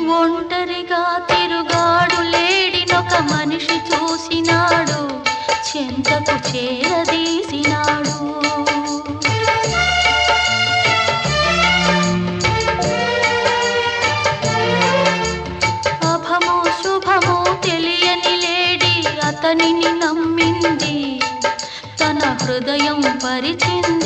ఒంటరిగా తిరుగాడు లేడినొక మనిషి చూసినాడు, చెంతకు చేరదీసినాడు. అభమో శుభమో తెలియని లేడి అతనిని నమ్మింది, తన హృదయం పరిచింది.